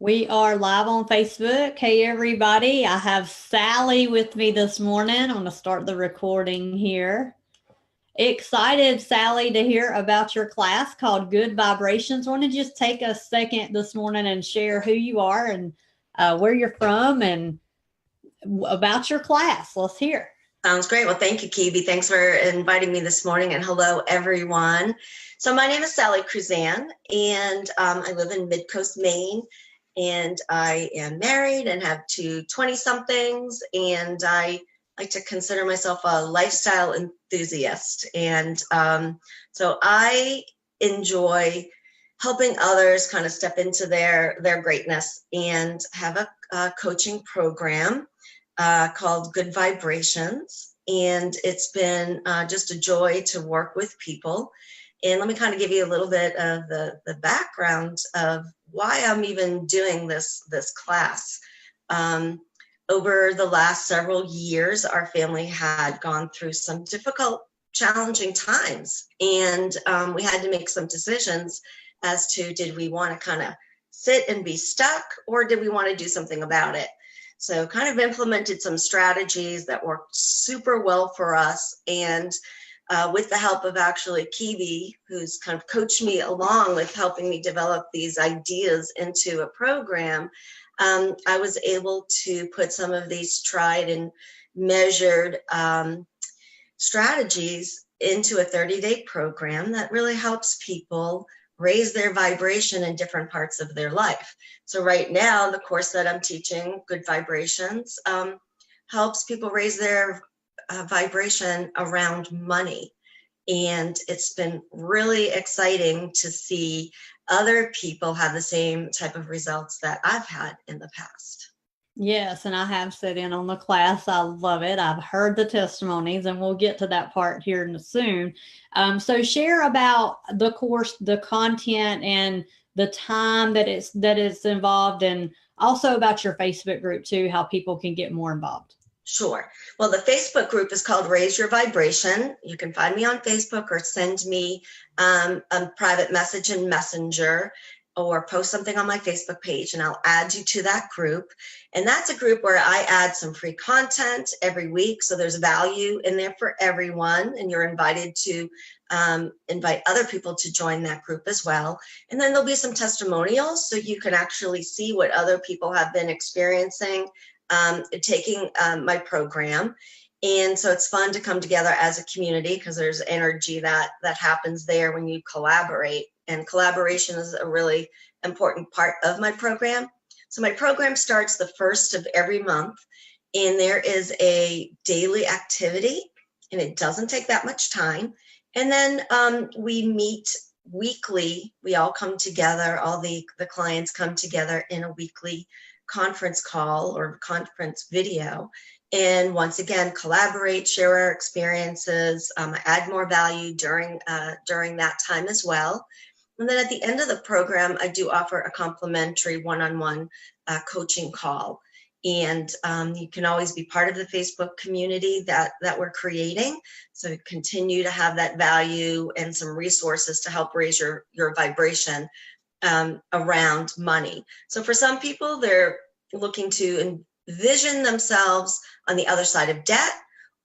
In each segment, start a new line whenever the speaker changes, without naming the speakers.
We are live on Facebook. Hey, everybody. I have Sally with me this morning. I'm going to start the recording here. Excited, Sally, to hear about your class called Good Vibrations. Want to just take a second this morning and share who you are and where you're from and about your class. Let's hear.
Sounds great. Well, thank you, Kebie. Thanks for inviting me this morning, and hello, everyone. So my name is Sally Cruzan, and I live in Midcoast, Maine, and I am married and have two 20-somethings, and I like to consider myself a lifestyle enthusiast. And so I enjoy helping others kind of step into their greatness, and have a coaching program called Good Vibrations. And it's been just a joy to work with people. And let me kind of give you a little bit of the background of why I'm even doing this class. Over the last several years, our family had gone through some difficult, challenging times. And we had to make some decisions as to, did we want to kind of sit and be stuck, or did we want to do something about it? So kind of implemented some strategies that worked super well for us. And with the help of actually Kebie, who's kind of coached me along with helping me develop these ideas into a program, I was able to put some of these tried and measured strategies into a 30-day program that really helps people raise their vibration in different parts of their life. So right now, the course that I'm teaching, Good Vibrations, helps people raise their vibration around money. And it's been really exciting to see other people have the same type of results that I've had in the past.
Yes, and I have sat in on the class. I love it. I've heard the testimonies, and we'll get to that part here soon. So share about the course, the content, and the time that it's involved, and also about your Facebook group too, how people can get more involved.
Sure. Well, the Facebook group is called Raise Your Vibration. You can find me on Facebook or send me a private message in Messenger, or post something on my Facebook page, and I'll add you to that group. And that's a group where I add some free content every week. So there's value in there for everyone, and you're invited to invite other people to join that group as well. And then there'll be some testimonials, so you can actually see what other people have been experiencing taking my program. And so it's fun to come together as a community, because there's energy that happens there when you collaborate. And collaboration is a really important part of my program. So my program starts the first of every month, and there is a daily activity, and it doesn't take that much time. And then we meet weekly. We all come together, all the clients come together in a weekly conference call or conference video. And once again, collaborate, share our experiences, add more value during that time as well. And then at the end of the program, I do offer a complimentary one-on-one coaching call. And you can always be part of the Facebook community that we're creating. So continue to have that value and some resources to help raise your vibration around money. So for some people, they're looking to envision themselves on the other side of debt,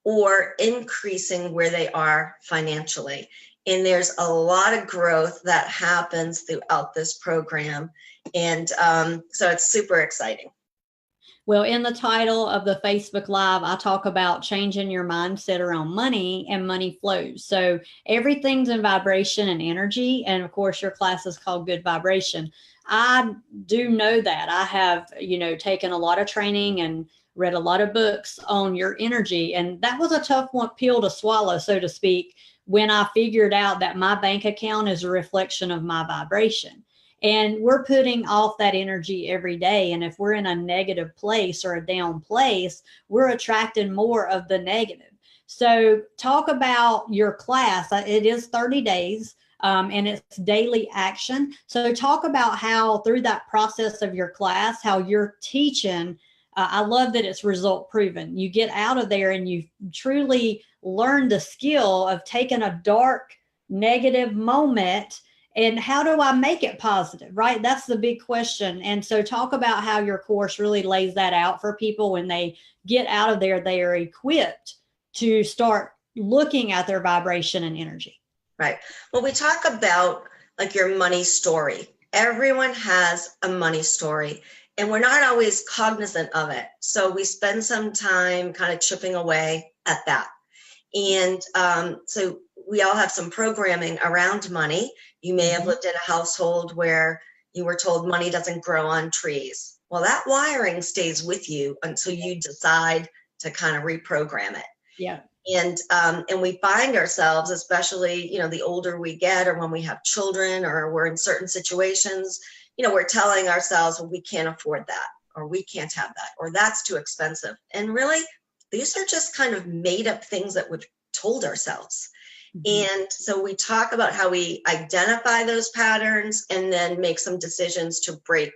or increasing where they are financially. And there's a lot of growth that happens throughout this program. And so it's super exciting.
Well, in the title of the Facebook Live, I talk about changing your mindset around money and money flows. So everything's in vibration and energy. And of course, your class is called Good Vibration. I do know that. I have, taken a lot of training and read a lot of books on your energy. And that was a tough pill to swallow, so to speak, when I figured out that my bank account is a reflection of my vibration. And we're putting off that energy every day. And if we're in a negative place or a down place, we're attracting more of the negative. So talk about your class. It is 30 days and it's daily action. So talk about how through that process of your class, how you're teaching. I love that it's result proven. You get out of there and you truly learn the skill of taking a dark, negative moment And how do I make it positive, right? That's the big question. And so talk about how your course really lays that out for people. When they get out of there, they are equipped to start looking at their vibration and energy.
Right. Well, we talk about like your money story. Everyone has a money story, and we're not always cognizant of it. So we spend some time kind of chipping away at that. And so we all have some programming around money. You may have lived in a household where you were told money doesn't grow on trees. Well, that wiring stays with you until you decide to kind of reprogram it.
Yeah.
And we find ourselves, especially, the older we get, or when we have children, or we're in certain situations, we're telling ourselves, well, we can't afford that, or we can't have that, or that's too expensive. And really, these are just kind of made up things that we've told ourselves. And so we talk about how we identify those patterns and then make some decisions to break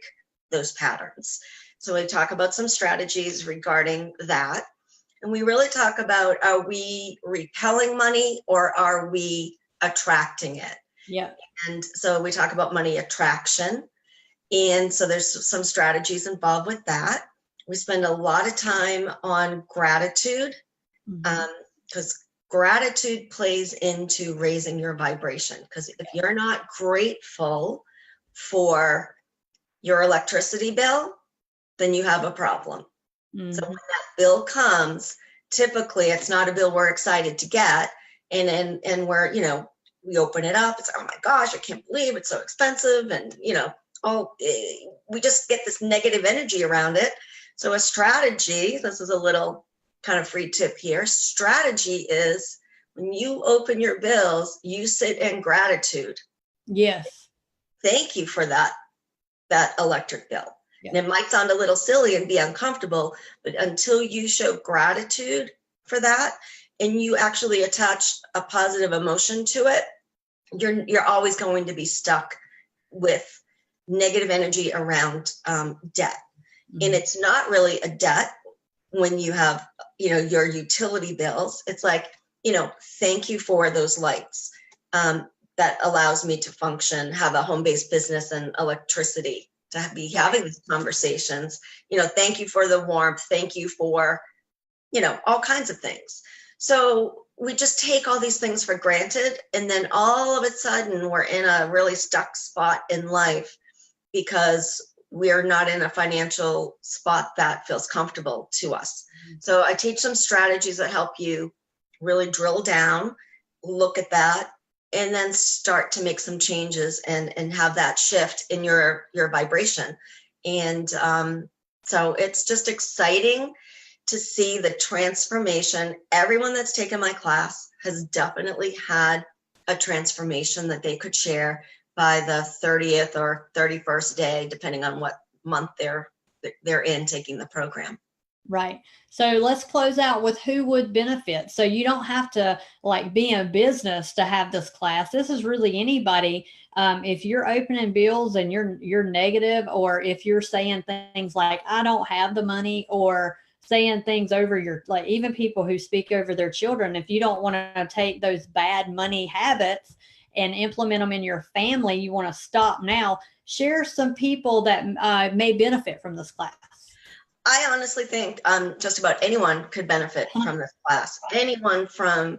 those patterns. So we talk about some strategies regarding that. And we really talk about, are we repelling money or are we attracting it?
Yeah.
And so we talk about money attraction. And so there's some strategies involved with that. We spend a lot of time on gratitude, because gratitude plays into raising your vibration. Because if you're not grateful for your electricity bill, then you have a problem. So when that bill comes, typically it's not a bill we're excited to get. And we're, we open it up. It's, oh my gosh, I can't believe it's so expensive. And, we just get this negative energy around it. So a strategy, this is a little kind of free tip here. Strategy is when you open your bills, you sit in gratitude.
Yes.
Thank you for that electric bill.
Yeah.
And it might sound a little silly and be uncomfortable, but until you show gratitude for that and you actually attach a positive emotion to it, you're always going to be stuck with negative energy around debt. And it's not really a debt when you have, your utility bills. It's like, thank you for those lights. That allows me to function, have a home-based business and electricity, to be having these conversations. Thank you for the warmth. Thank you for, all kinds of things. So we just take all these things for granted. And then all of a sudden we're in a really stuck spot in life because we're not in a financial spot that feels comfortable to us. So I teach some strategies that help you really drill down, look at that, and then start to make some changes and have that shift in your vibration. And so it's just exciting to see the transformation. Everyone that's taken my class has definitely had a transformation that they could share by the 30th or 31st day, depending on what month they're in taking the program.
Right. So let's close out with who would benefit. So you don't have to be in business to have this class. This is really anybody. If you're opening bills and you're negative, or if you're saying things like, I don't have the money, or saying things over even people who speak over their children, if you don't want to take those bad money habits and implement them in your family, you want to stop now. Share some people that may benefit from this class.
I honestly think just about anyone could benefit from this class. Anyone from,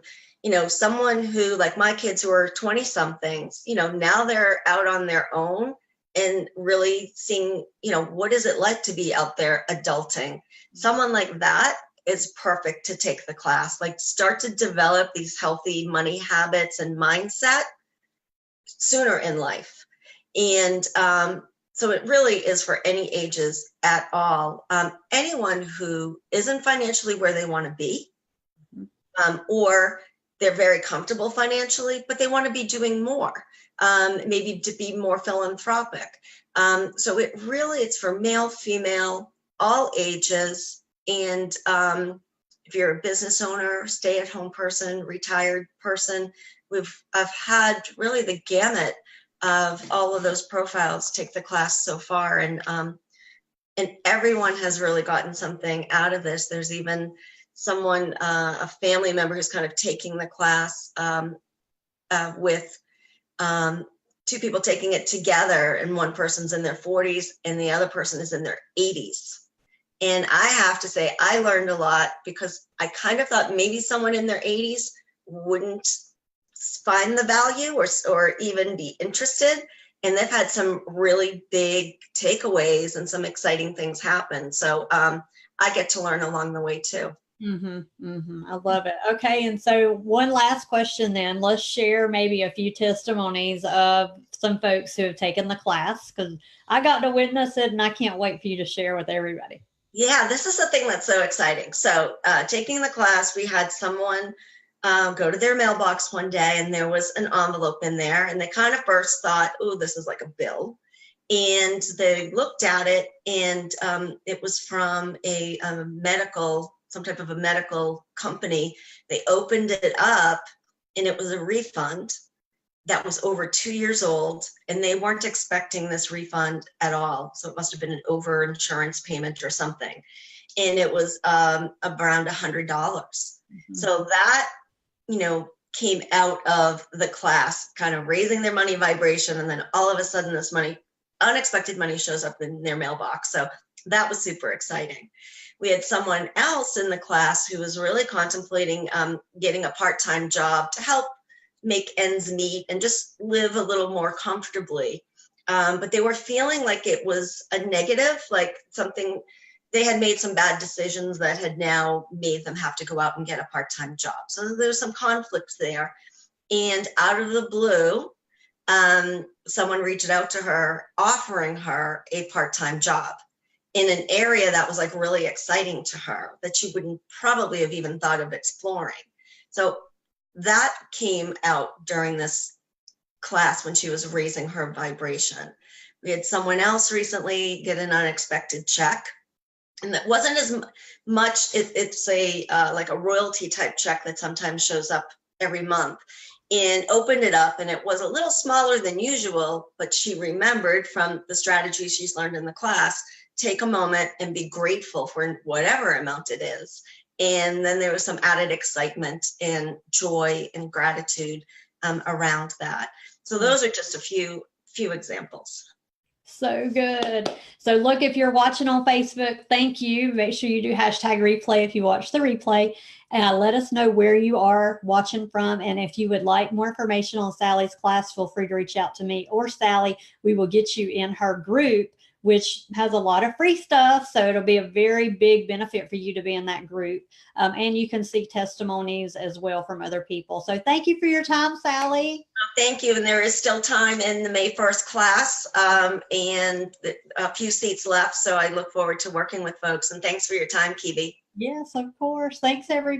someone who, like my kids who are 20 somethings, now they're out on their own and really seeing, what is it like to be out there adulting? Someone like that is perfect to take the class, start to develop these healthy money habits and mindset sooner in life. And so it really is for any ages at all. Anyone who isn't financially where they want to be, or they're very comfortable financially, but they want to be doing more, maybe to be more philanthropic. So it's for male, female, all ages. And if you're a business owner, stay-at-home person, retired person, I've had really the gamut of all of those profiles take the class so far, and everyone has really gotten something out of this. There's even someone, a family member, who's kind of taking the class with two people taking it together, and one person's in their 40s and the other person is in their 80s. And I have to say, I learned a lot because I kind of thought maybe someone in their 80s wouldn't find the value or even be interested. And they've had some really big takeaways and some exciting things happen. So I get to learn along the way too.
I love it. Okay. And so one last question then, let's share maybe a few testimonies of some folks who have taken the class, because I got to witness it and I can't wait for you to share with everybody.
Yeah, this is the thing that's so exciting. So taking the class, we had someone go to their mailbox one day and there was an envelope in there, and they kind of first thought, oh, this is like a bill. And they looked at it, and it was from a medical, some type of a medical company. They opened it up and it was a refund that was over 2 years old, and they weren't expecting this refund at all. So it must have been an over insurance payment or something. And it was around $100. So that, came out of the class, kind of raising their money vibration. And then all of a sudden this money, unexpected money, shows up in their mailbox. So that was super exciting. We had someone else in the class who was really contemplating getting a part-time job to help make ends meet and just live a little more comfortably. But they were feeling like it was a negative, like something, they had made some bad decisions that had now made them have to go out and get a part-time job. So there's some conflict there. And out of the blue, someone reached out to her, offering her a part-time job in an area that was like really exciting to her, that she wouldn't probably have even thought of exploring. So that came out during this class when she was raising her vibration. We had someone else recently get an unexpected check, and that wasn't as much, it's a like a royalty type check that sometimes shows up every month, and opened it up, and it was a little smaller than usual, but she remembered from the strategies she's learned in the class, take a moment and be grateful for whatever amount it is. And then there was some added excitement and joy and gratitude around that. So those are just a few examples.
So good. So look, if you're watching on Facebook, thank you. Make sure you do #replay if you watch the replay. Let us know where you are watching from. And if you would like more information on Sally's class, feel free to reach out to me or Sally. We will get you in her group, which has a lot of free stuff. So it'll be a very big benefit for you to be in that group. And you can see testimonies as well from other people. So thank you for your time, Sally.
Thank you. And there is still time in the May 1st class, and a few seats left. So I look forward to working with folks. And thanks for your time, Kebie.
Yes, of course. Thanks, everybody.